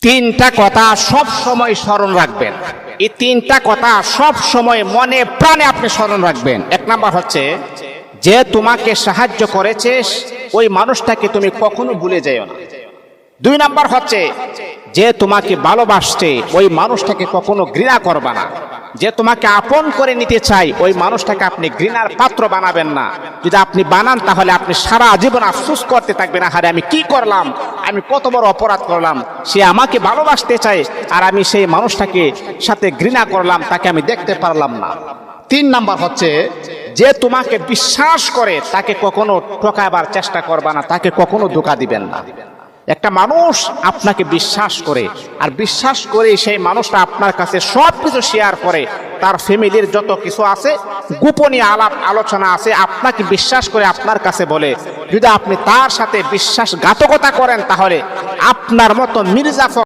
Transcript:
তিনটা কথা সব সময় স্মরণ রাখবেন। এই তিনটা কথা সব সময় মনে প্রাণে আপনি স্মরণ রাখবেন। এক নাম্বার হচ্ছে, যে তোমাকে সাহায্য করেছে ওই মানুষটাকে তুমি কখনো ভুলে যেও না। দুই নাম্বার হচ্ছে, যে তোমাকে ভালোবাসছে ওই মানুষটাকে কখনো ঘৃণা করবে না। যে তোমাকে আপন করে নিতে চাই ওই মানুষটাকে আপনি ঘৃণার পাত্র বানাবেন না। যদি আপনি বানান তাহলে আপনি সারা জীবন আফসোস করতে থাকবেন, আরে আমি কি করলাম, আমি কত বড় অপরাধ করলাম, সে আমাকে ভালোবাসতে চায় আর আমি সেই মানুষটাকে সাথে ঘৃণা করলাম, তাকে আমি দেখতে পারলাম না। তিন নাম্বার হচ্ছে, যে তোমাকে বিশ্বাস করে তাকে কখনো ঠকাবার চেষ্টা করবে না, তাকে কখনো ধোঁকা দিবেন না। একটা মানুষ আপনাকে বিশ্বাস করে আর বিশ্বাস করে সেই মানুষটা আপনার কাছে সব কিছু শেয়ার করে, তার ফ্যামিলির যত কিছু আছে, গোপনীয় আলাপ আলোচনা আছে, আপনাকে বিশ্বাস করে আপনার কাছে বলে, যদি আপনি তার সাথে বিশ্বাসঘাতকতা করেন তাহলে আপনার মতো মির্জাফর